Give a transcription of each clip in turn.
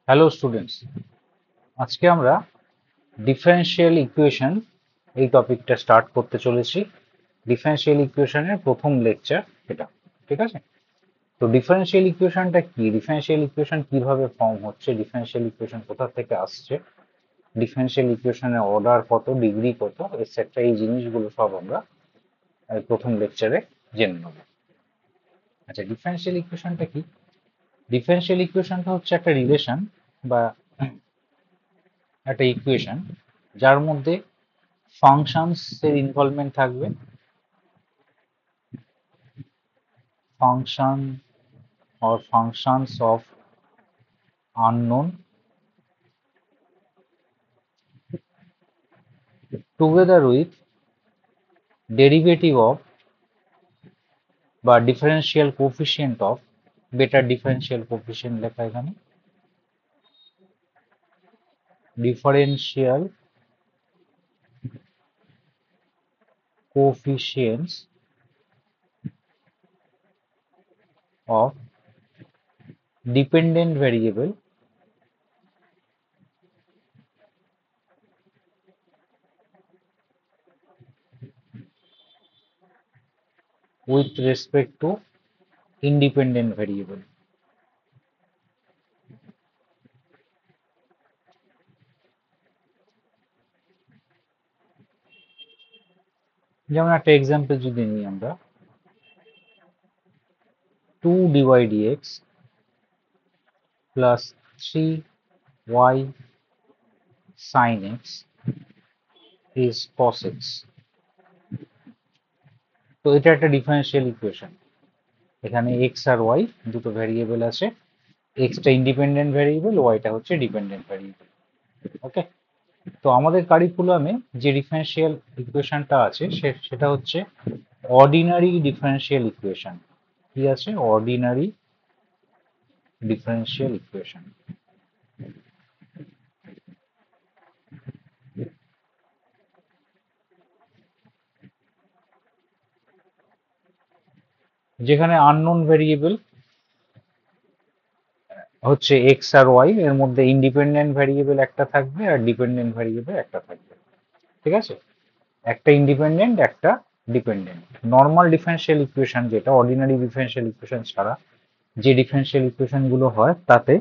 Hello students, আজকে আমরা differential equation এই টপিকটা স্টার্ট করতে চলেছি। ডিফারেনশিয়াল ইকুয়েশনের প্রথম লেকচার এটা, ঠিক আছে? তো ডিফারেনশিয়াল ইকুয়েশনটা কি, ডিফারেনশিয়াল ইকুয়েশন কিভাবে ফর্ম হচ্ছে, ডিফারেনশিয়াল ইকুয়েশন কোথা থেকে আসছে, ডিফারেনশিয়াল ইকুয়েশনের অর্ডার কত, ডিগ্রি কত, এটসেট্রা, এই জিনিসগুলো সব আমরা প্রথম লেকচারে জেনে নেব। আচ্ছা, ডিফারেনশিয়াল ইকুয়েশনটা কি? ডিফারেনশিয়াল ইকুয়েশনটা হচ্ছে একটা রিলেশন বা একটা ইকুয়েশন যার মধ্যে ফাংশনস এর ইনভলভমেন্ট থাকবে, function or functions of unknown together with derivative of বা differential coefficient of, better differential coefficient লেখা এখানে, differential coefficients of dependent variable with respect to independent variable. যেমন একটা এক্সাম্পল যদি নিই আমরা, 2 dy dx plus 3y sin x is cos x। তো এটা একটা ডিফারেনশিয়াল ইকুয়েশন। এখানে এক্স আর ওয়াই দুটো ভ্যারিয়েবল আছে, এক্সটা ইন্ডিপেন্ডেন্ট ভ্যারিয়েবল, ওয়াইটা হচ্ছে ডিপেন্ডেন্ট ভ্যারিয়েবল। ওকে, তো আমাদের কারিকুলামে যে ডিফারেনশিয়াল ইকুয়েশনটা আছে সেটা হচ্ছে অর্ডিনারি ডিফারেনশিয়াল ইকুয়েশন। কি আছে? Ordinary differential equation. যেখানে আননোন ভ্যারিয়েবল হচ্ছে এক্স আর ওয়াই, এর মধ্যে ইন্ডিপেন্ডেন্ট ভ্যারিয়েবল একটা থাকবে আর ডিপেন্ডেন্ট ভ্যারিয়েবল একটা থাকবে, ঠিক আছে? একটা ইন্ডিপেন্ডেন্ট, একটা ডিপেন্ডেন্ট। নর্মাল ডিফারেনশিয়াল ইকুয়েশন, যেটা অর্ডিনারি ডিফারেনশিয়াল ইকুয়েশন ছাড়া যে ডিফারেনশিয়াল ইকুয়েশন গুলো হয়, তাতে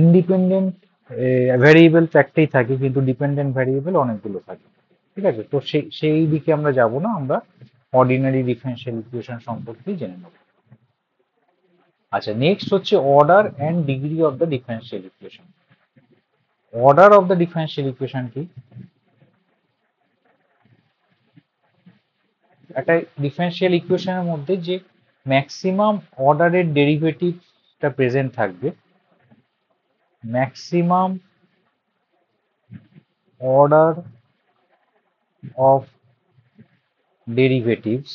ইন্ডিপেন্ডেন্ট ভ্যারিয়েবল তো একটাই থাকে, কিন্তু ডিপেন্ডেন্ট ভ্যারিয়েবল অনেকগুলো থাকে, ঠিক আছে? তো সেই দিকে আমরা যাব না, আমরা অর্ডিনারি ডিফারেনশিয়াল ইকুয়েশন সম্পর্কেই জেনে নেব। আচ্ছা, নেক্সট হচ্ছে order and degree of the differential equation. Order of the differential equation কি? একটা ডিফারেনশিয়াল ইকুয়েশনের মধ্যে যে ম্যাক্সিমাম অর্ডারের ডেরিভেটিভটা প্রেজেন্ট থাকবে, maximum order of derivatives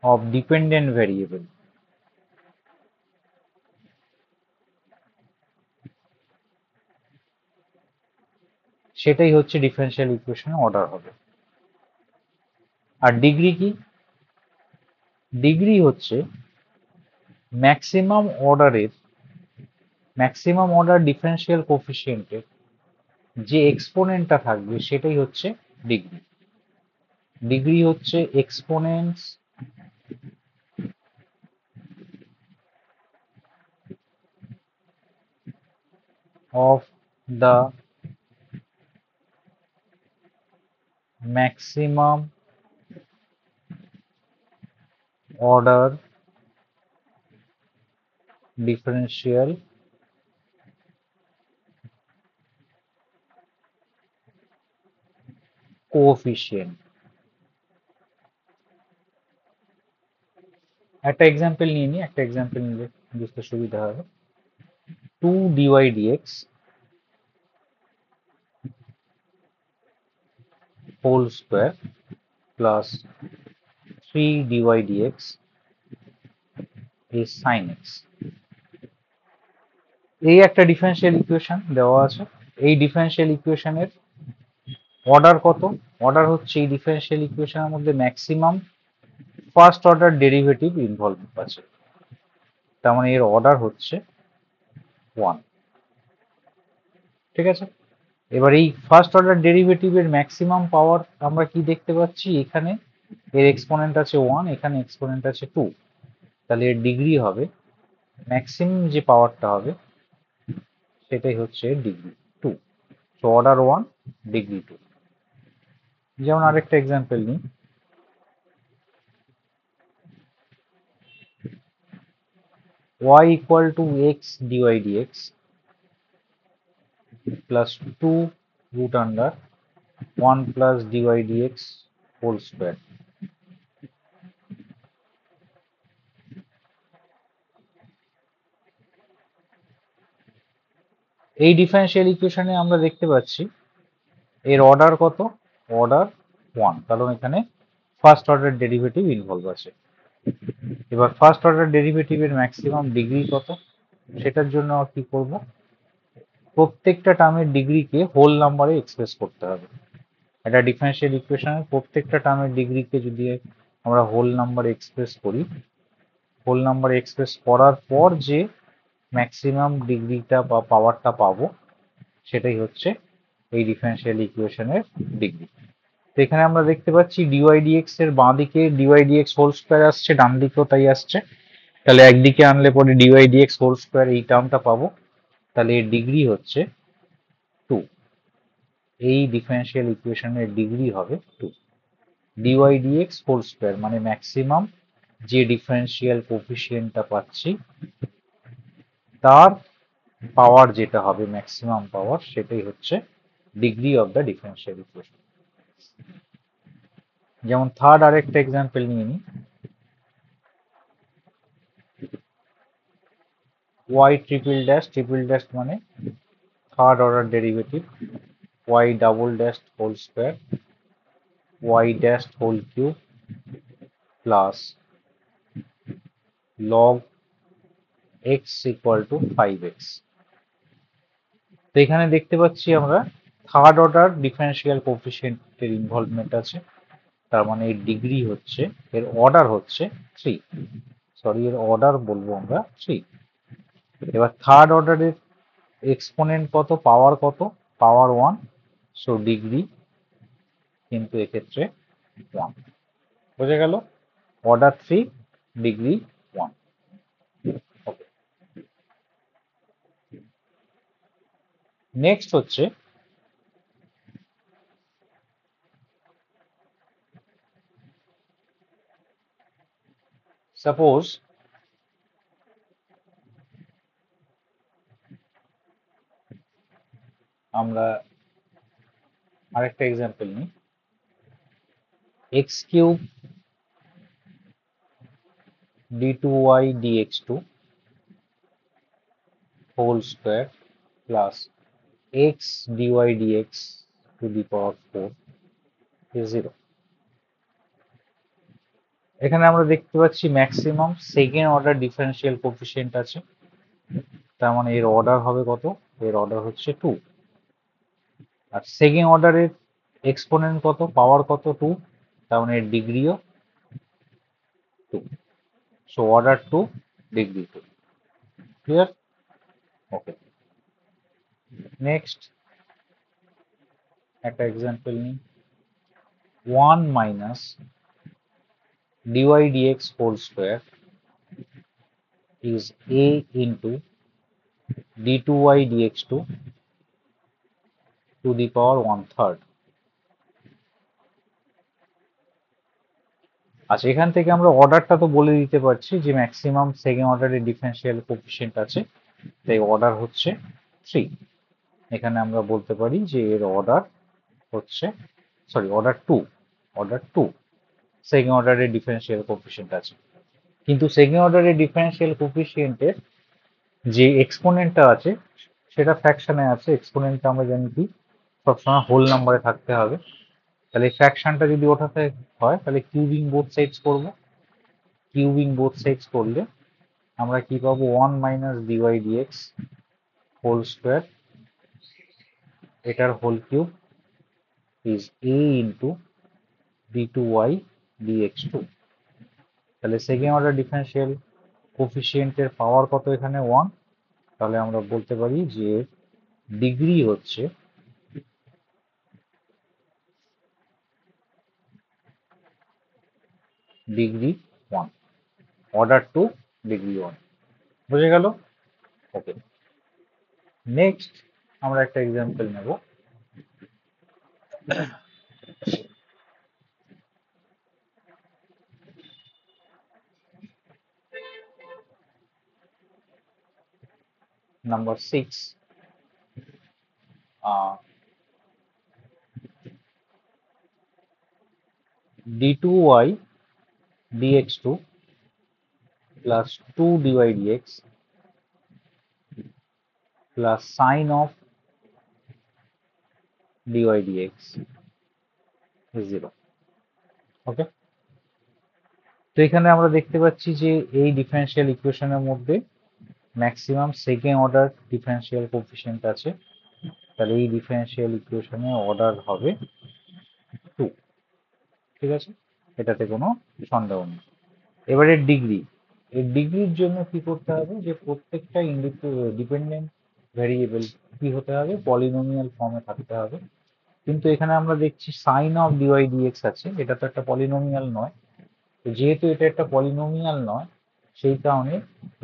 of dependent variable, সেটাই হচ্ছে ডিফারেনশিয়াল ইকুয়েশনের অর্ডার হবে। আর ডিগ্রি কি? ডিগ্রি হচ্ছে ম্যাক্সিমাম অর্ডারের, ম্যাক্সিমাম অর্ডার ডিফারেনশিয়াল কোফিসিয়েন্টের যে এক্সপোনেন্টটা থাকবে সেটাই হচ্ছে ডিগ্রি। ডিগ্রি হচ্ছে exponents of the maximum order differential coefficient. একটা এক্সাম্পল নিয়ে নিই, একটা এক্সাম্পল নিলে বুঝতে সুবিধা হবে। 2 dy dx whole square plus 3 dy dx is sin x। এই একটা ডিফারেনশিয়াল ইকুয়েশন দেওয়া আছে। এই ডিফারেনশিয়াল ইকুয়েশনের অর্ডার কত? অর্ডার হচ্ছে এই ডিফারেনশিয়াল ইকুয়েশনের মধ্যে maximum first order derivative involve আছে। তার মানে এর অর্ডার হচ্ছে 1। ঠিক আছে, এবার এই ফার্স্ট অর্ডার ডেরিভেটিভের ম্যাক্সিমাম পাওয়ার আমরা কি দেখতে পাচ্ছি, এখানে এর এক্সপোনেন্ট আছে 1, এখানে এক্সপোনেন্ট আছে 2, তাহলে এর ডিগ্রি হবে, ম্যাক্সিমাম যে পাওয়ারটা হবে সেটাই হচ্ছে ডিগ্রি 2। So order 1, degree 2। যেমন আরেকটা এক্সাম্পল নিই, y equal to x dy dx plus 2 root under 1 plus dy dx whole square। এই ডিফারেন্সিয়াল ইকুয়েশনে আমরা দেখতে পাচ্ছি এর অর্ডার কত, অর্ডার 1, কারণ এখানে ফার্স্ট অর্ডার ডেরিভেটিভ ইনভলভ আছে। এবার ফার্স্ট অর্ডার ডেরিভেটিভের ম্যাক্সিমাম ডিগ্রি কত, সেটার জন্য কি করব, প্রত্যেকটা টার্মের ডিগ্রিকে হোল নাম্বারে এক্সপ্রেস করতে হবে। একটা ডিফারেন্সিয়াল ইকুয়েশনের প্রত্যেকটা টার্মের ডিগ্রিকে যদি আমরা হোল নাম্বারে এক্সপ্রেস করি, হোল নাম্বারে এক্সপ্রেস করার পর যে ম্যাক্সিমাম ডিগ্রিটা বা পাওয়ারটা পাবো সেটাই হচ্ছে এই ডিফারেন্সিয়াল ইকুয়েশনের ডিগ্রি। তো এখানে আমরা দেখতে পাচ্ছি ডিওয়াই ডিএক্স এর বাঁ দিকে ডিওয়াই ডিএক্স হোল স্কোয়ার আসছে, ডান দিকেও তাই আসছে, তাহলে একদিকে আনলে পরে ডিওয়াই ডিএক্স হোল স্কোয়ার এই টার্মটা পাবো, তাহলে এর ডিগ্রি হচ্ছে 2। এই ডিফারেন্সিয়াল ইকুয়েশনের ডিগ্রি হবে 2। ডিওয়াই ডিএক্স হোল স্কোয়ার মানে ম্যাক্সিমাম যে ডিফারেন্সিয়াল কোফিসিয়েন্টটা পাচ্ছি তার পাওয়ার যেটা হবে ম্যাক্সিমাম পাওয়ার, সেটাই হচ্ছে degree of the differential equation. যেমন থার্ড আরেকটা এক্সাম্পল নিয়ে নিই, y ট্রিপল ড্যাশ মানে third order derivative, y double dash whole square y dash whole cube plus log x equal to 5x। তো এখানে দেখতে পাচ্ছি আমরা থার্ড অর্ডার ডিফারেন্সিয়াল কোএফিসিয়েন্টের ইনভলভমেন্ট আছে, তার মানে এর ডিগ্রি হচ্ছে, এর অর্ডার হচ্ছে 3, সরি এর অর্ডার বলবো আমরা 3। এবার থার্ড অর্ডারের এক্সপোনেন্ট কত, পাওয়ার কত, পাওয়ার 1, সো ডিগ্রি কিন্তু এক্ষেত্রে 1। বোঝা গেল, অর্ডার 3, ডিগ্রি 1। ওকে, নেক্সট হচ্ছে সাপোজ আমরা আরেকটা এক্সাম্পল নিই, x cube d2y dx2 whole square plus x dy dx to the power 4 is 0। এখানে আমরা দেখতে পাচ্ছি maximum second order differential coefficient আছে, তার মানে এর অর্ডার হবে কত, এর অর্ডার হচ্ছে 2। আর সেকেন্ড অর্ডারের এক্সপোনেন্ট কত, পাওয়ার কত, 2, তার মানে এর ডিগ্রিও 2। So order 2, degree 2। ক্লিয়ার? ওকে, নেক্সট একটা এক্সাম্পল নিই, 1 minus dy dx whole square is a into d2y dx2 to the power 1/3। আচ্ছা, এখান থেকে আমরা অর্ডারটা তো বলে দিতে পারছি যে ম্যাক্সিমাম সেকেন্ড অর্ডারের ডিফারেন্সিয়াল কোএফিসিয়েন্ট আছে, তাই অর্ডার হচ্ছে 3। এখানে আমরা বলতে পারি যে এর অর্ডার হচ্ছে, সরি অর্ডার 2, অর্ডার 2 সেকেন্ড অর্ডারের ডিফারেন্সিয়াল কোএফিসিয়েন্ট আছে, কিন্তু সেকেন্ড অর্ডারের ডিফারেন্সিয়াল কোএফিসিয়েন্টের যে এক্সপোনেন্টটা আছে সেটা ফ্র্যাকশনে আছে, এক্সপোনেন্টটা আমরা জানি কি সবসময় হোল নাম্বারে থাকতে হবে, তাহলে ফ্র্যাকশনটা যদি ওঠাতে হয় তাহলে কিউবিং বোথ সাইডস করব, কিউবিং বোথ সাইডস করলে আমরা কি পাবো, 1 minus dy dx whole square, এটার whole cube is a into d two y dx two. তাহলে সেকেন্ড অর্ডার ডিফারেন্সিয়াল কোফিসিয়েন্টের পাওয়ার কত এখানে 1, তাহলে আমরা বলতে পারি যে ডিগ্রি হচ্ছে ডিগ্রি 1, অর্ডার 2 ডিগ্রি 1। বুঝে গেল? ওকে, নেক্সট আমরা একটা এক্সাম্পল নেব। Number 6, d2y dx2 plus 2 dy dx plus sine of dy dx is 0। ওকে, তো এখানে আমরা দেখতে পাচ্ছি যে এই ডিফারেন্সিয়াল ইকুয়েশনের মধ্যে maximum second order differential coefficient আছে, তাহলে এই ডিফারেন্সিয়াল ইকুয়েশনে অর্ডার হবে 2। ঠিক আছে, এটাতে কোনো সন্দেহ নেই। এবারে ডিগ্রি, এই ডিগ্রির জন্য কি করতে হবে, যে প্রত্যেকটা ডিপেন্ডেন্ট ভ্যারিয়েবল কি হতে হবে, পলিনোমিয়াল ফর্মে থাকতে হবে। কিন্তু এখানে আমরা দেখছি সাইন অফ ডিওয়াই ডিএক্স আছে, এটা তো একটা পলিনোমিয়াল নয়। তো যেহেতু এটা একটা পলিনোমিয়াল নয়, সেই কারণে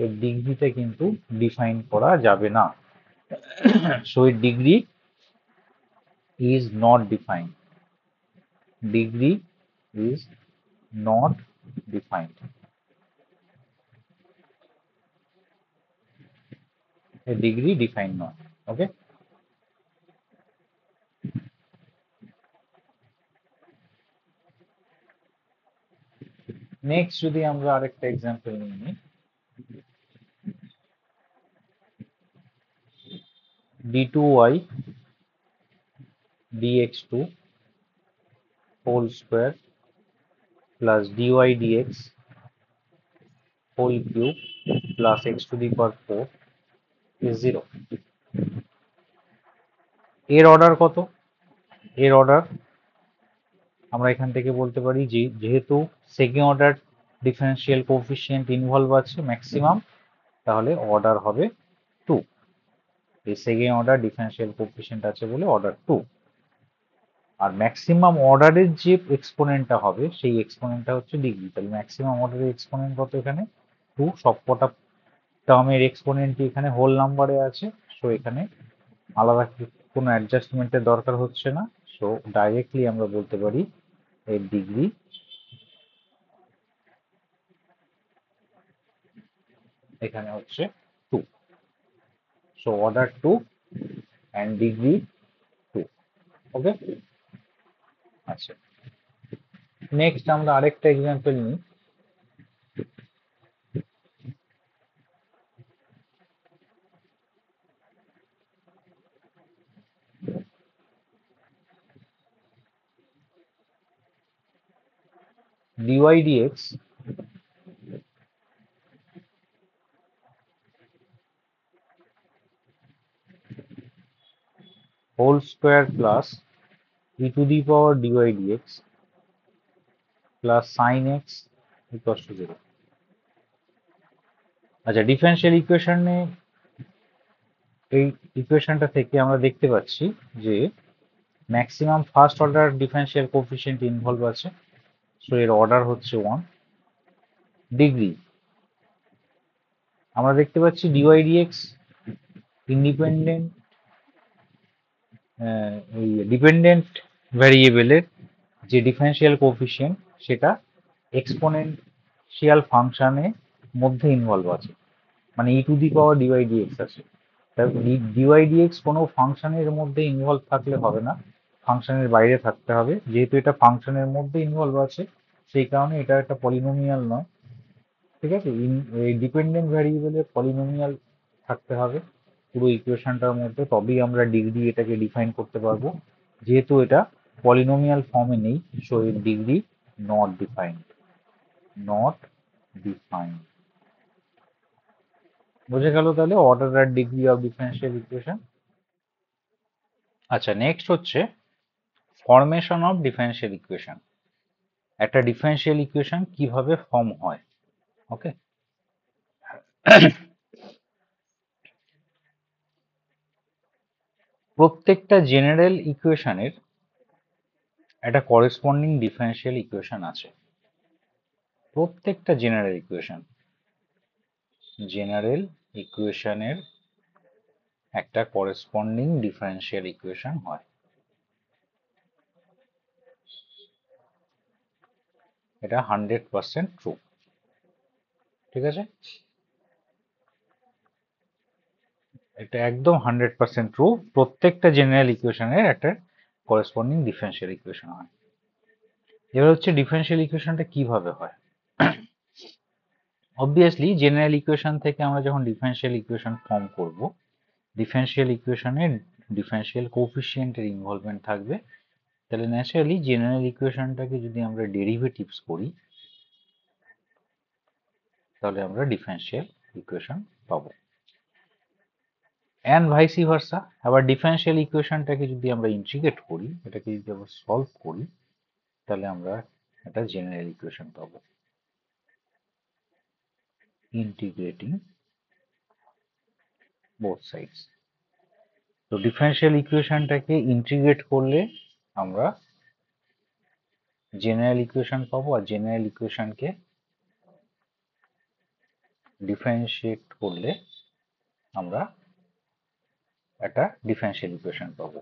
এর ডিগ্রিটা কিন্তু ডিফাইন করা যাবে না। সো এর degree is not defined, degree is not defined, এর ডিগ্রি ডিফাইন নয়। ওকে, নেক্সট যদি আমরা আরেকটা এক্সাম্পল নিই, d2y dx2 whole square plus dy dx whole cube plus x to the power 4 is 0। এর অর্ডার কত? এর অর্ডার আমরা এখান থেকে বলতে পারি যে যেহেতু second order differential coefficient involve আছে ম্যাক্সিমাম, তাহলে অর্ডার হবে 2। এই সেকেন্ড অর্ডার ডিফারেন্সিয়াল কোএফিসিয়েন্ট আছে বলে অর্ডার 2। আর ম্যাক্সিমাম অর্ডারের যে এক্সপোনেন্টটা হবে সেই এক্সপোনেন্টটা হচ্ছে ডিগ্রি, তাহলে ম্যাক্সিমাম অর্ডারের এক্সপোনেন্ট কত এখানে 2, সবকটা টার্মের এক্সপোনেন্টই এখানে হোল নাম্বারে আছে। সো এখানে আলাদা কোনো অ্যাডজাস্টমেন্টের দরকার হচ্ছে না। সো ডাইরেক্টলি আমরা বলতে পারি এর ডিগ্রি এখানে হচ্ছে 2। So order 2 and degree 2। ওকে, আচ্ছা, নেক্সট আমরা আরেকটা এক্সাম্পল নিই। dy dx whole square plus e to the power dy dx plus sin x equals to 0। আচ্ছা, ডিফারেন্সিয়াল ইকুয়েশনে এই ইকুয়েশনটা থেকে আমরা দেখতে পাচ্ছি যে maximum first order differential coefficient involve আছে। সো এর অর্ডার হচ্ছে 1। ডিগ্রি আমরা দেখতে পাচ্ছি dy dx ইন্ডিপেন্ডেন্ট, এই ডিপেন্ডেন্ট ভ্যারিয়েবলের যে ডিফারেন্সিয়াল কোএফিসিয়েন্ট সেটা এক্সপোনেনশিয়াল ফাংশনের মধ্যে ইনভলভ আছে, মানে e to the power dy dx আছে। ডিওয়াই ডিএক্স কোনো ফাংশনের মধ্যে ইনভলভ থাকলে হবে না, ফাংশনের বাইরে থাকতে হবে। যেহেতু এটা ফাংশনের মধ্যে ইনভলভ আছে, সেই কারণে এটা একটা পলিনোমিয়াল নয়। ঠিক আছে, এই ডিপেন্ডেন্ট ভ্যারিয়েবলের পলিনোমিয়াল থাকতে হবে পুরো ইকুয়েশনটার মধ্যে, তবেই আমরা ডিগ্রি এটাকে ডিফাইন করতে পারবো। যেহেতু এটা পলিনোমিয়াল ফর্মে নেই, সো এর degree not defined, not defined. বুঝে গেল তাহলে অর্ডার আর ডিগ্রি অফ ডিফারেন্সিয়াল ইকুয়েশন। আচ্ছা, নেক্সট হচ্ছে ফর্মেশন অফ ডিফারেন্সিয়াল ইকুয়েশন। একটা ডিফারেন্সিয়াল ইকুয়েশন কিভাবে ফর্ম হয়। ওকে, প্রত্যেকটা জেনারেল ইকুয়েশনের একটা করেসপন্ডিং ডিফারেন্সিয়াল ইকুয়েশন আছে। প্রত্যেকটা জেনারেল ইকুয়েশনের একটা করেসপন্ডিং ডিফারেন্সিয়াল ইকুয়েশন হয়। এটা 100% ট্রু। ঠিক আছে, এটা একদম 100% ট্রু। প্রত্যেকটা জেনারেল ইকুয়েশনের একটা করেসপন্ডিং ডিফারেন্সিয়াল ইকুয়েশন হয়। এবার হচ্ছে ডিফারেন্সিয়াল ইকুয়েশনটা কিভাবে হয়। অবভিয়াসলি জেনারেল ইকুয়েশন থেকে আমরা যখন ডিফারেন্সিয়াল ইকুয়েশন ফর্ম করব, ডিফারেন্সিয়াল ইকুয়েশনে ডিফারেন্সিয়াল কোএফিসিয়েন্টের ইনভলভমেন্ট থাকবে। তাহলে ন্যাচারালি জেনারেল ইকুয়েশনটাকে যদি আমরা ডেরিভেটিভস করি, তাহলে আমরা ডিফারেন্সিয়াল ইকুয়েশন পাবো। And vice versa. আবার ডিফারেন্সিয়াল ইকুয়েশনটাকে যদি আমরা ইন্টিগ্রেট করি, এটাকে যদি আমরা সলভ করি, তাহলে আমরা একটা জেনারেল ইকুয়েশন পাবো। Integrating both sides. তো ডিফারেন্সিয়াল ইকুয়েশনটাকে ইন্টিগ্রেট করলে আমরা জেনারেল ইকুয়েশন পাবো, আর জেনারেল ইকুয়েশনকে ডিফারেন্সিয়েট করলে আমরা একটা ডিফারেন্সিয়াল ইকুয়েশন পাবো।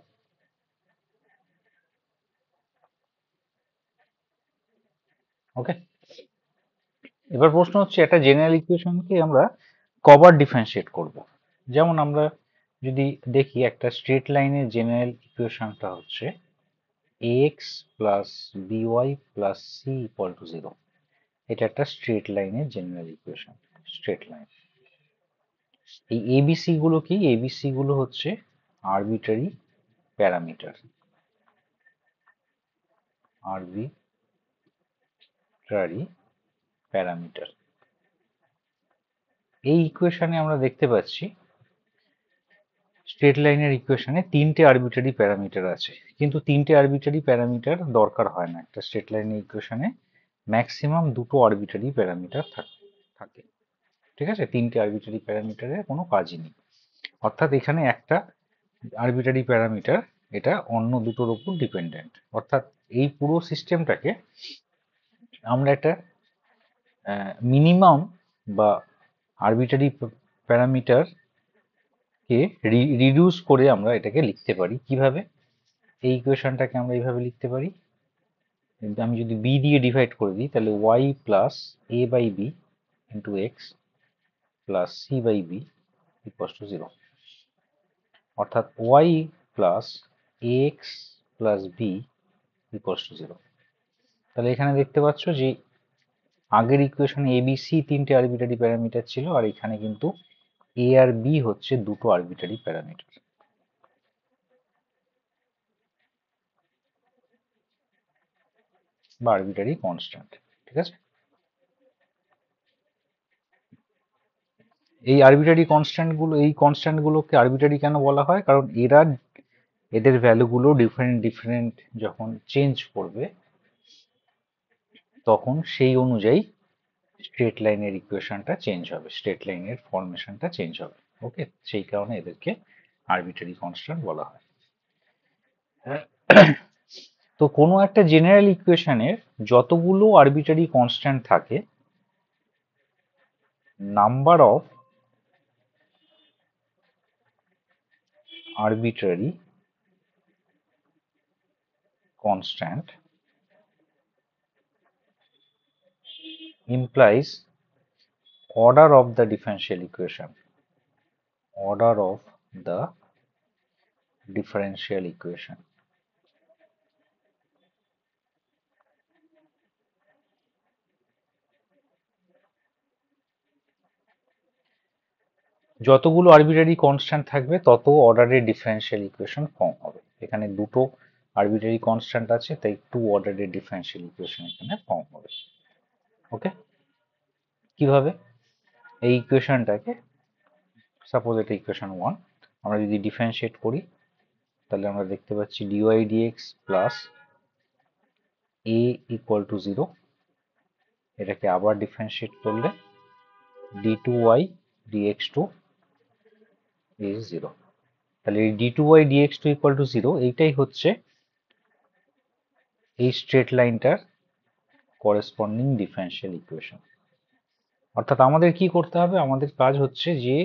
ওকে, এবার প্রশ্ন হচ্ছে একটা জেনারেল ইকুয়েশনকে আমরা কবার ডিফারেন্সিয়েট করব। যেমন আমরা যদি দেখি একটা স্ট্রেট লাইনের জেনারেল ইকুয়েশনটা হচ্ছে ax plus by plus c equal to 0। এটা একটা স্ট্রেট লাইনের জেনারেল ইকুয়েশন। স্ট্রেট লাইন, এই এবিসি গুলো কি? এবিসি গুলো হচ্ছে আরবিট্রারি প্যারামিটার। Arbitrary parameter. এই ইকুয়েশনে আমরা দেখতে পাচ্ছি স্ট্রেট লাইনের ইকুয়েশনে তিনটে আরবিট্রারি প্যারামিটার আছে, কিন্তু তিনটে আরবিট্রারি প্যারামিটার দরকার হয় না। একটা স্ট্রেট লাইনের ইকুয়েশনে ম্যাক্সিমাম দুটো আরবিট্রারি প্যারামিটার থাকে। ঠিক আছে, তিনটে আরবিট্রারি প্যারামিটারের কোনো কাজই নেই। অর্থাৎ এখানে একটা আরবিট্রারি প্যারামিটার এটা অন্য দুটোর উপর ডিপেন্ডেন্ট। অর্থাৎ এই পুরো সিস্টেমটাকে আমরা একটা মিনিমাম বা আরবিট্রারি প্যারামিটার কে রিডিউস করে আমরা এটাকে লিখতে পারি। কিভাবে? এই ইকুয়েশনটাকে আমরা এইভাবে লিখতে পারি, আমি যদি বি দিয়ে ডিভাইড করে দিই, তাহলে y plus a by b into x plus c by b equal to 0। অর্থাৎ y plus x plus b equal to 0। তাহলে এখানে দেখতে পাচ্ছ যে আগের ইকুয়েশনে এ বি সি তিনটে আরবিট্রারি প্যারামিটার ছিল, আর এখানে কিন্তু এ আর বি হচ্ছে দুটো আরবিট্রারি প্যারামিটার বা আরবিট্রারি কনস্ট্যান্ট। ঠিক আছে, এই আরবিট্রারি কনস্ট্যান্ট গুলো, এই কনস্ট্যান্ট গুলোকে আরবিট্রারি কেন বলা হয়? কারণ এদের ভ্যালুগুলো ডিফারেন্ট ডিফারেন্ট যখন চেঞ্জ করবে, তখন সেই অনুযায়ী স্ট্রেট লাইনের ইকুয়েশনটা চেঞ্জ হবে, স্ট্রেট লাইনের ফরমেশনটা চেঞ্জ হবে। ওকে, সেই কারণে এদেরকে আরবিট্রারি কনস্ট্যান্ট বলা হয়। তো কোনো একটা জেনারেল ইকুয়েশনের যতগুলো আরবিট্রারি কনস্ট্যান্ট থাকে, number of arbitrary constant implies order of the differential equation. Order of the differential equation. যতগুলো আরবিট্রারি কনস্ট্যান্ট থাকবে তত অর্ডারের ডিফারেন্সিয়াল ইকুয়েশন ফর্ম হবে। এখানে দুটো আরবিট্রারি কনস্ট্যান্ট আছে, তাই টু অর্ডারের ডিফারেন্সিয়াল ইকুয়েশন এখানে ফর্ম হবে। ওকে, কিভাবে? এই ইকুয়েশনটাকে, সাপোজ এটা ইকুয়েশন 1, আমরা যদি ডিফারেন্সিয়েট করি, তাহলে আমরা দেখতে পাচ্ছি dy dx plus a equal to 0। এটাকে আবার ডিফারেন্সিয়েট করলে D two Y dx2 is 0। তাহলে এই d2y dx2 equal to 0 এইটাই হচ্ছে এই স্ট্রেট লাইনটার করেসপন্ডিং ডিফারেনশিয়াল ইকুয়েশন। অর্থাৎ আমাদের কি করতে হবে, আমাদের কাজ হচ্ছে যে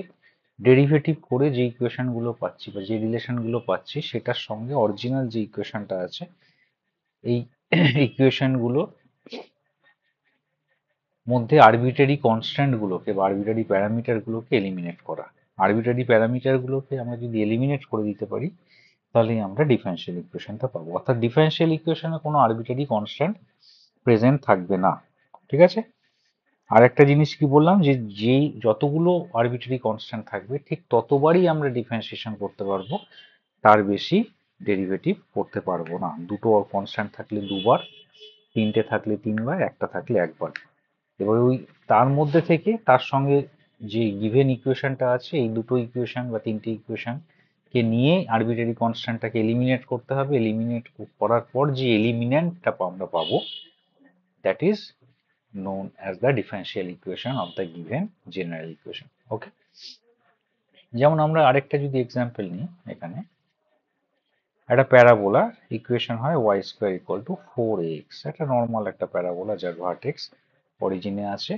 ডেরিভেটিভ করে যে ইকুয়েশনগুলো পাচ্ছি বা যে রিলেশনগুলো পাচ্ছি সেটার সঙ্গে অরিজিনাল যে ইকুয়েশনটা আছে এই ইকুয়েশনগুলো মধ্যে আরবিটারি কনস্ট্যান্টগুলোকে বা আরবিটারি প্যারামিটারগুলোকে এলিমিনেট করা। আরবিটারি প্যারামিটারগুলোকে আমরা যদি এলিমিনেট করে দিতে পারি তাহলেই আমরা ডিফারেনশিয়াল ইকুয়েশনটা পাবো। অর্থাৎ ডিফারেনশিয়াল ইকুয়েশনে কোনো আরবিটারি কনস্ট্যান্ট প্রেজেন্ট থাকবে না। ঠিক আছে? আর একটা জিনিস কি বললাম, যে যেই যতগুলো আরবিটারি কনস্ট্যান্ট থাকবে ঠিক ততবারই আমরা ডিফারেন্সিয়েশন করতে পারবো, তার বেশি ডেরিভেটিভ করতে পারবো না। দুটো কনস্ট্যান্ট থাকলে দুবার, তিনটে থাকলে তিনবার, একটা থাকলে একবার। এবার ওই তার মধ্যে থেকে তার সঙ্গে যে গিভেন ইকুয়েশনটা আছে এই দুটো ইকুয়েশন বা তিনটে ইকুয়েশন কে নিয়ে আরবিটারি কনস্ট্যান্টটাকে এলিমিনেট করতে হবে। এলিমিনেট করার পর যে এলিমিনেন্টটা আমরা পাবো that is known as the differential equation of the given general equation. ওকে, যেমন আমরা আরেকটা যদি এক্সাম্পল নিই, এখানে একটা প্যারাবোলা ইকুয়েশন হয় y square equal two 4ax। একটা নর্মাল একটা প্যারাবোলা যার ভার্টেক্স অরিজিনে আছে,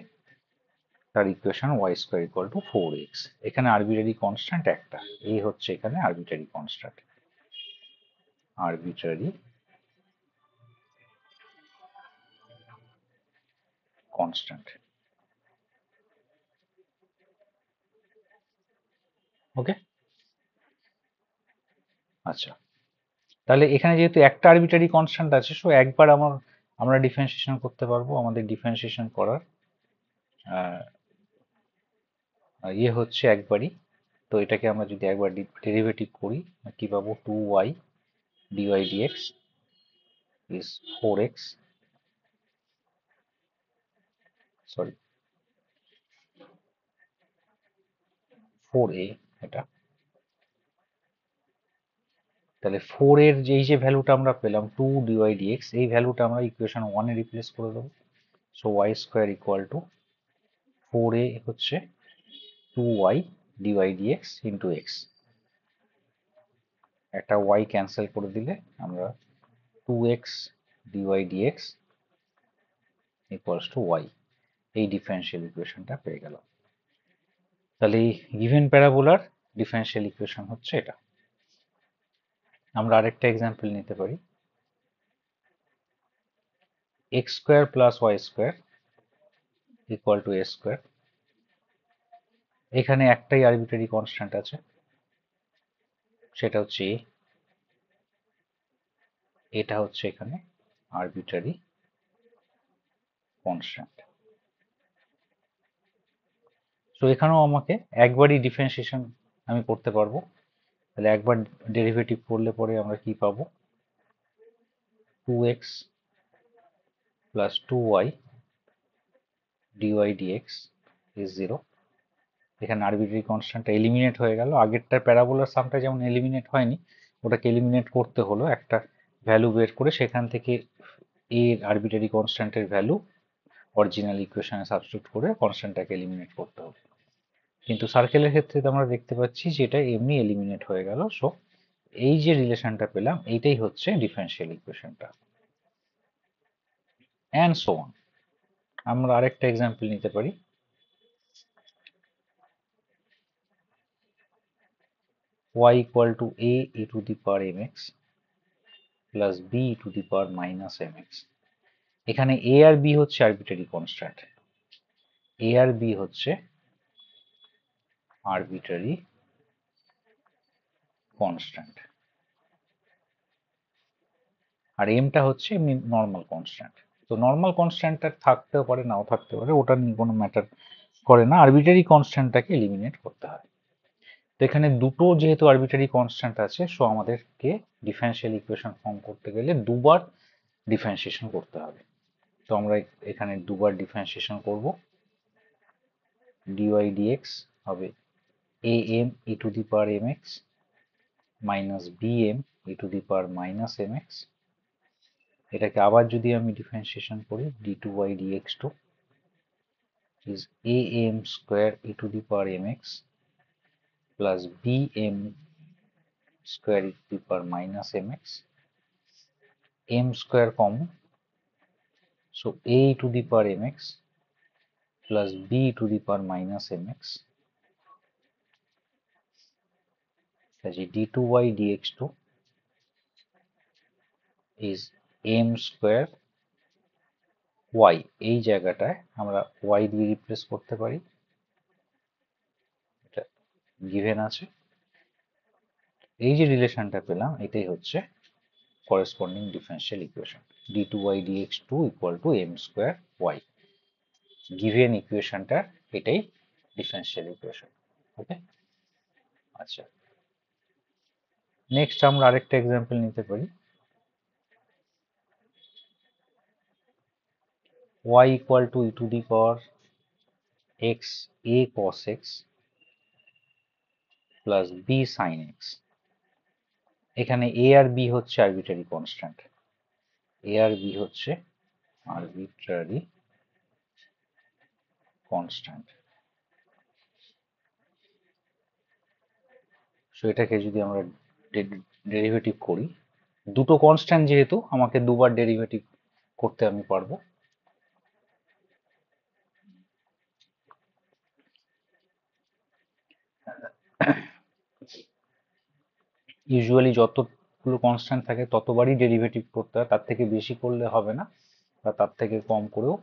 তার equation y square equal two 4x। এখানে আরবিটারি কনস্ট্যান্ট একটা, এই হচ্ছে এখানে আরবিটারি কনস্ট্যান্ট, আরবিটারি কনস্ট্যান্ট। ওকে, আচ্ছা, তাহলে এখানে যেহেতু একটা আরবিটারি কনস্ট্যান্ট আছে, সো একবার আমরা ডিফারেন্সিয়েশন করতে পারবো। আমাদের ডিফারেন্সিয়েশন করার ইয়ে হচ্ছে একবারই। তো এটাকে আমরা যদি একবার ডেরিভেটিভ করি কি পাবো, 2y dy dx is 4x, sorry 4a এটা। তাহলে 4 এর যে ভ্যালুটা আমরা পেলাম 2 dy dx, এই ভ্যালুটা আমরা ইকুয়েশন 1 এ রিপ্লেস করে দেবো। So y square equal two 4a হচ্ছে 2y dy dx into x। একটা y ক্যান্সেল করে দিলে আমরা 2x dy dx equals to y, এই ডিফারেন্সিয়াল ইকুয়েশনটা পেয়ে গেল। তাহলে এই গিভেন প্যারাবোলার ডিফারেন্সিয়াল ইকুয়েশন হচ্ছে এটা। আমরা আরেকটা এক্সাম্পল নিতে পারি, x square plus y square equal to a square. এখানে একটাই আরবিটারি কনস্ট্যান্ট আছে, সেটা হচ্ছে এ। এটা হচ্ছে এখানে আরবিটারি কনস্ট্যান্ট। সো এখানেও আমাকে একবারই ডিফারেন্সিয়েশন আমি করতে পারবো। তাহলে একবার ডেরিভেটিভ করলে পরে আমরা কি পাবো, 2x plus 2y dy dx is 0। এখানে আরবিটারি কনস্ট্যান্টটা এলিমিনেট হয়ে গেল। আগেরটার প্যারাবোলার সামটা যেমন এলিমিনেট হয়নি, ওটাকে এলিমিনেট করতে হলো একটা ভ্যালু বের করে, সেখান থেকে এর আরবিটারি কনস্ট্যান্টের ভ্যালু অরিজিনাল ইকুয়েশনে সাবস্টিটিউট করে কনস্ট্যান্টটাকে এলিমিনেট করতে হবে। কিন্তু সার্কেলের ক্ষেত্রে তো আমরা দেখতে পাচ্ছি যে এটা এমনি এলিমিনেট হয়ে গেল। সো এই যে রিলেশনটা পেলাম এইটাই হচ্ছে ডিফারেন্সিয়াল ইকুয়েশনটা, অ্যান্ড সো অন। আমরা আরেকটা এক্সাম্পল নিতে পারি, y equal to a e to the power mx plus b e to the power minus mx। এখানে a আর b হচ্ছে আরবিটারি কনস্ট্যান্ট, a আর b হচ্ছে আরবিটারি কনস্ট্যান্ট, আর এমটা হচ্ছে এমনি নর্মাল কনস্ট্যান্ট। তো নর্মাল কনস্ট্যান্টটা থাকতেও পারে নাও থাকতে পারে, ওটা নিয়ে কোনো ম্যাটার করে না, আরবিটারি কনস্ট্যান্টটাকে এলিমিনেট করতে হয়। তো এখানে দুটো যেহেতু আরবিটারি কনস্ট্যান্ট আছে, সো আমাদেরকে ডিফারেন্সিয়াল ইকুয়েশন ফর্ম করতে গেলে দুবার ডিফারেন্সিয়েশন করতে হবে। তো আমরা এখানে দুবার ডিফারেন্সিয়েশন করব, dy dx হবে am e to the power mx minus bm e to the power minus mx। এটাকে আবার যদি আমি ডিফারেন্সিয়েশন করি d2y dx2 is am square e to the power mx plus bm square e to the power minus mx, m square common, so a to the power mx plus b to the power minus mx, কাজে d2y dx2 is m square y, এই জায়গাটায় আমরা y দিয়ে replace করতে পারি, এটা given আছে। এই যে রিলেশনটা পেলাম এটাই হচ্ছে corresponding differential equation, d2y dx2 equal to m square y। Given ইকুয়েশনটা এটাই ডিফারেনশিয়াল ইকুয়েশন। ওকে, আচ্ছা নেক্সট আমরা আরেকটা এক্সাম্পল নিতে পারি। y equal to e to the power x a cos x plus b sin x। এখানে a আর b হচ্ছে আরবিট্রারি কনস্ট্যান্ট, a আর b হচ্ছে আরবিট্রারি কনস্ট্যান্ট। সো এটাকে যদি আমরা ডেরিভেটিভ করি, দুটো কনস্ট্যান্ট যেহেতু আমাকে দুবার ডেরিভেটিভ করতে আমি পারবো। ইউজুয়ালি যতগুলো কনস্ট্যান্ট থাকে ততবারই ডেরিভেটিভ করতে হয়, তার থেকে বেশি করলে হবে না বা তার থেকে কম করেও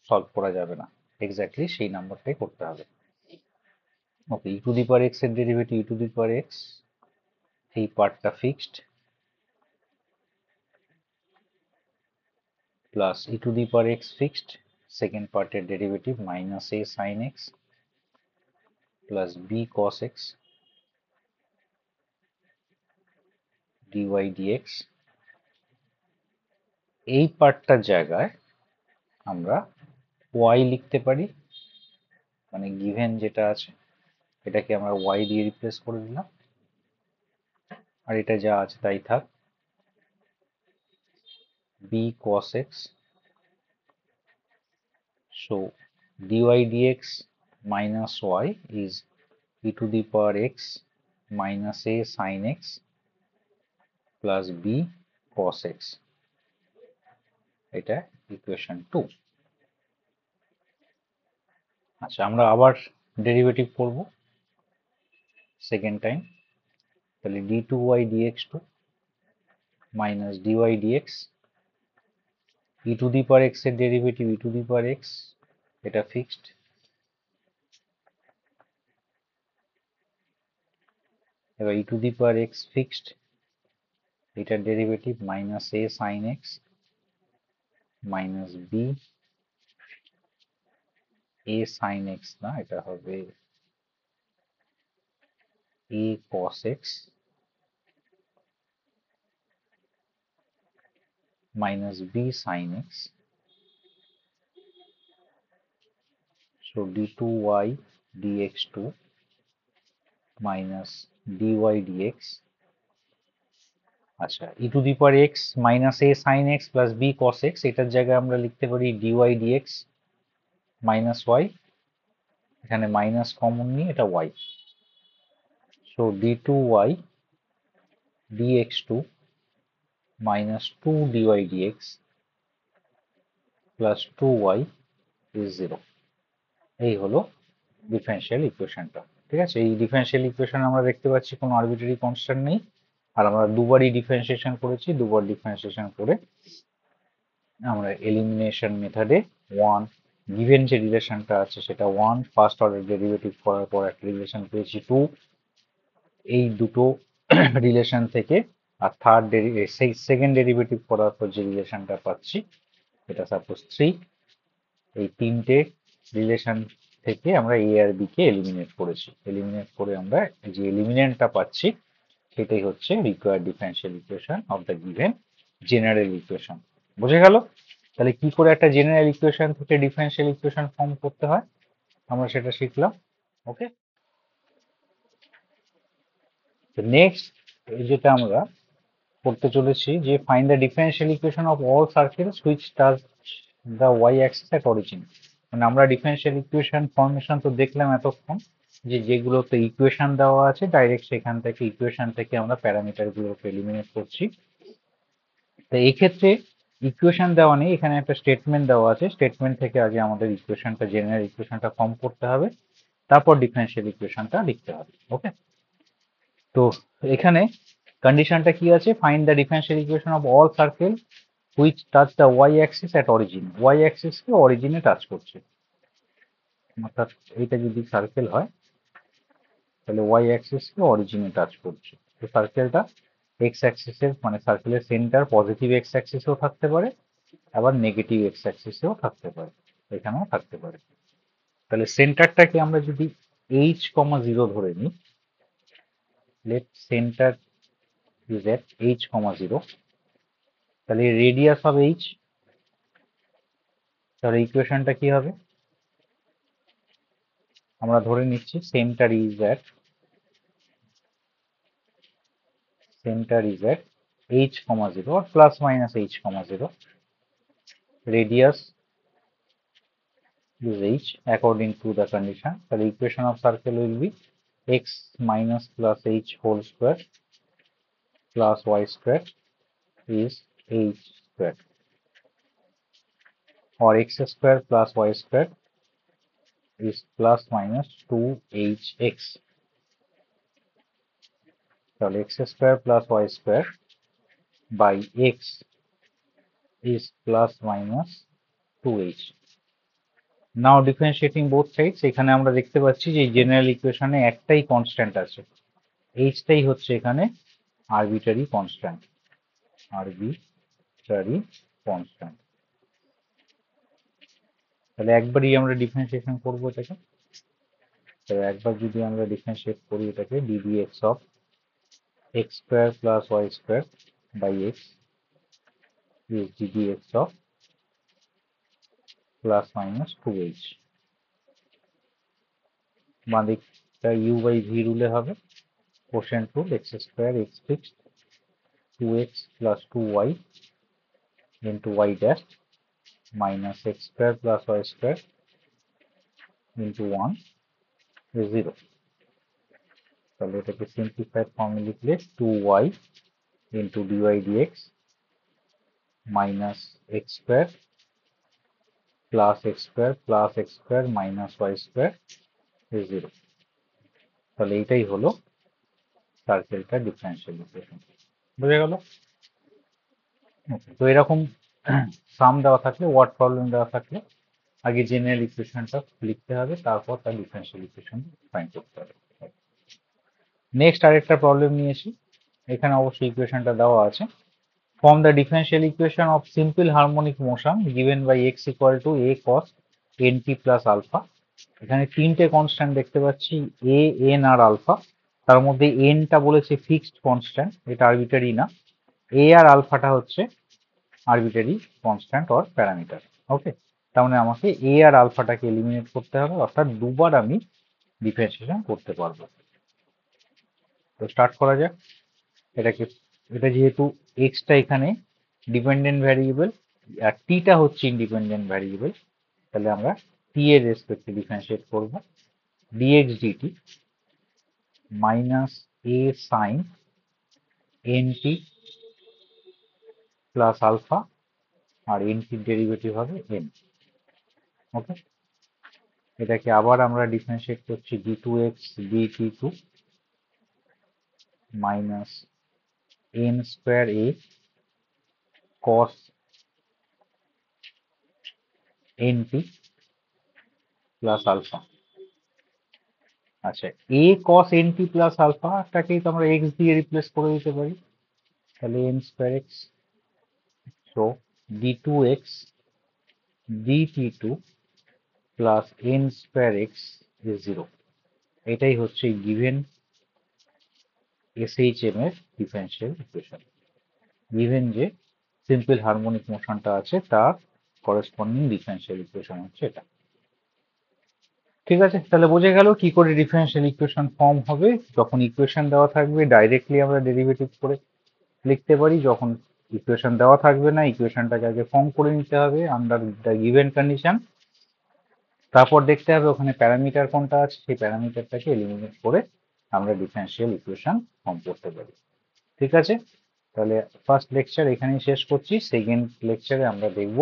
সলভ করা যাবে না, এক্স্যাক্টলি সেই নাম্বারটাই করতে হবে। ওকে, ই টু দি পাওয়ার এক্স এর derivative E to the power x, এই পার্টটা fixed, plus E to the power x fixed, second পার্টের derivative minus a sine x plus B cos x dy dx। এই পার্টটার জায়গায় আমরা y লিখতে পারি, মানে গিভেন যেটা আছে এটাকে আমরা y দিয়ে রিপ্লেস করে দিলাম, আর এটা যা আছে তাই থাক, b cos x। so dy dx minus y is e to the power x minus a sin x plus b cos x, এটা ইকুয়েশন 2। আচ্ছা আমরা আবার ডেরিভেটিভ করব সেকেন্ড টাইম, তাহলে d2y dx2 minus dy dx, e to the power x এর derivative e to the power x, এটা fixed, এবার e to the power x fixed, এটার derivative minus a sin x minus b a sin x, না এটা হবে a cos x minus b sin x। so d2y dx2 minus dy dx, আচ্ছা e to the power x minus a sin x plus b cos x, এটার জায়গায় আমরা লিখতে পারি dy dx minus y, এখানে মাইনাস কমন নিয়ে এটা y, so d2y dx2 minus 2 dy dx plus 2y is 0। এই হলো ডিফারেনশিয়াল ইকুয়েশনটা। ঠিক আছে, এই ডিফারেনশিয়াল ইকুয়েশন আমরা দেখতে পাচ্ছি কোনো আরবিট্রারি কনস্ট্যান্ট নেই, আর আমরা দুবারই ডিফারেন্সিয়েশন করেছি, দুবার ডিফারেন্সিয়েশন করে আমরা এলিমিনেশন মেথডে ওয়ান গিভেন যে রিলেশনটা আছে সেটা ওয়ান, ফার্স্ট অর্ডার ডেরিভেটিভ করার পর একটা রিলেশন পেয়েছি টু, এই দুটো রিলেশন থেকে আর থার্ড সেকেন্ড ডেরিভেটিভ করার পর যে রিলেশনটা পাচ্ছি এটা সাপোজ থ্রি, এই তিনটে রিলেশন থেকে আমরা এ আর বি কে এলিমিনেট করেছি, এলিমিনেট করে আমরা যে এলিমিনেন্টটা পাচ্ছি সেটাই হচ্ছে required differential equation of the given general equation. বুঝে গেল? তাহলে কি করে একটা জেনারেল ইকুয়েশন থেকে ডিফারেনশিয়াল ইকুয়েশন ফর্ম করতে হয় আমরা সেটা শিখলাম। ওকে, নেক্সট যেটা আমরা করতে চলেছি যে find the differential equation of all circles which touch the y axis at origin. মানে আমরা ডিফারেনশিয়াল ইকুয়েশন ফর্মেশন তো দেখলাম এতক্ষণ, যে যেগুলোতে ইকুয়েশন দেওয়া আছে ডাইরেক্ট সেখান থেকে ইকুয়েশন থেকে আমরা প্যারামিটার গুলোকে এলিমিনেট করছি। তো এই ক্ষেত্রে ইকুয়েশন দেওয়া নেই, এখানে একটা স্টেটমেন্ট দেওয়া আছে, স্টেটমেন্ট থেকে আগে আমাদের ইকুয়েশনটা, জেনারেল ইকুয়েশনটা ফর্ম করতে হবে, তারপর ডিফারেনশিয়াল ইকুয়েশনটা লিখতে হবে। ওকে, তো এখানে কন্ডিশনটা কি আছে, find the differential equation of all circle which touch the y axis at origin. Y অ্যাক্সিসকে অরিজিনে টাচ করছে, অর্থাৎ এইটা যদি সার্কেল হয় তাহলে ওয়াই অ্যাক্সিসকে অরিজিনে টাচ করছে। তো সার্কেলটা এক্স অ্যাক্সিসের, মানে সার্কেলের সেন্টার পজিটিভ এক্স অ্যাক্সিসেও থাকতে পারে, আবার নেগেটিভ এক্স অ্যাক্সিসেও থাকতে পারে, এখানেও থাকতে পারে। তাহলে সেন্টারটাকে আমরা যদি এইচ কমা জিরো ধরে নিই, let centre is at h comma zero, তাহলে রেডিয়াস অফ এইচ, তাহলে ইকুয়েশনটা কি হবে, আমরা ধরে নিচ্ছি centre is at h comma zero or plus minus h comma zero, radius is h according to the condition. The equation of circle will be x minus plus h whole square plus y square is h square, or x square plus y square is plus minus 2hx. So x square plus y square by x is plus minus 2h. Now differentiating both sides, এখানে আমরা দেখতে পাচ্ছি যে general ইকুয়েশনে একটাই constant আছে, এইচটাই হচ্ছে এখানে আরবিটারি কনস্ট্যান্ট, আরবিটারি কনস্ট্যান্ট। তাহলে একবারই আমরা ডিফারেন্সিয়েশন করবো এটাকে, তাহলে একবার যদি আমরা ডিফারেন্সিয়েট করি এটাকে, ddx of x square plus y square by x is ddx of plus minus 2h। বাঁ দিকটা u বাই v রুলে হবে, quotient rule, x square x fixed 2x plus 2y into y dash minus x square plus y square into 1 is 0. তাহলে এটাকে simplified ফর্মে লিখলে 2y into dy dx minus x square plus x square plus x square minus y square is 0. তাহলে এটাই হলো সার্কেলটা differential equation. বুঝে গেল? তো এরকম সাম দেওয়া থাকলে, ওয়ার্ড প্রবলেম দেওয়া থাকলে আগে জেনারেল ইকুয়েশনটা লিখতে হবে, তারপর তার ডিফারেনশিয়াল ইকুয়েশন ফাইন্ড করতে হবে। নেক্সট আরেকটা প্রবলেম নিয়েছি, এখানে অবশ্যই ইকুয়েশনটা দেওয়া আছে। Form the differential equation of simple harmonic motion given by x equal to a cos n t plus alpha. এখানে তিনটে কনস্ট্যান্ট দেখতে পাচ্ছি, এ, এন আর আলফা। তার মধ্যে এনটা বলেছে ফিক্সড কনস্ট্যান্ট, এটা আরবিটারি না। এ আর আলফাটা হচ্ছে আরবিটারি কনস্ট্যান্ট অর প্যারামিটার। ওকে, তার মানে আমাকে এ আর আলফাটাকে এলিমিনেট করতে হবে, অর্থাৎ দুবার আমি ডিফারেন্সিয়েশন করতে পারবো। তো স্টার্ট করা যাক এটাকে। এটা যেহেতু এক্সটা এখানে ডিপেন্ডেন্ট ভ্যারিয়েবল আর টিটা হচ্ছে ইন্ডিপেন্ডেন্ট ভ্যারিয়েবল, তাহলে আমরা টি এর রেসপেক্টে ডিফারেন্সিয়েট করব। Dx dt minus a sin n t plus alpha, আর এন টির ডেরিভেটিভ হবে এন। ওকে, এটাকে আবার আমরা ডিফারেন্সিয়েট করছি d two x dt two minus n square a cos n t plus alpha. আচ্ছা, a cos n t plus আলফাটাকেই তো আমরা এক্স দিয়ে রিপ্লেস করে দিতে পারি, তাহলে n square x, so d two x dt two plus n square x is 0। এটাই হচ্ছে গিভেন এসএইচএম এর ডিফারেনশিয়াল ইকুয়েশন। গিভেন যে সিম্পল হারমোনিক মোশনটা আছে তার করেসপন্ডিং ডিফারেনশিয়াল ইকুয়েশন হচ্ছে এটা। ঠিক আছে, তাহলে বোঝা গেল কি করে ডিফারেনশিয়াল ইকুয়েশন ফর্ম হবে। যখন ইকুয়েশন দেওয়া থাকবে ডাইরেক্টলি আমরা ডেরিভেটিভ করে লিখতে পারি, যখন ইকুয়েশন দেওয়া থাকবে না ইকুয়েশনটাকে আগে ফর্ম করে নিতে হবে আন্ডার দ্য গিভেন কন্ডিশন। তারপর দেখতে হবে ওখানে প্যারামিটার কোনটা আছে, সেই প্যারামিটারটাকে এলিমিনেট করে আমরা ডিফারেন্সিয়াল ইকুয়েশন ফর্ম করতে পারি। ঠিক আছে, তাহলে ফার্স্ট লেকচার এখানেই শেষ করছি। সেকেন্ড লেকচারে আমরা দেখব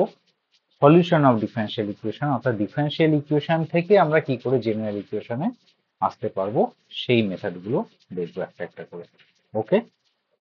সলিউশন অফ ডিফারেন্সিয়াল ইকুয়েশন, অর্থাৎ ডিফারেন্সিয়াল ইকুয়েশন থেকে আমরা কি করে জেনারেল ইকুয়েশনে আসতে পারবো সেই মেথডগুলো দেখবো একটা একটা করে। ওকে।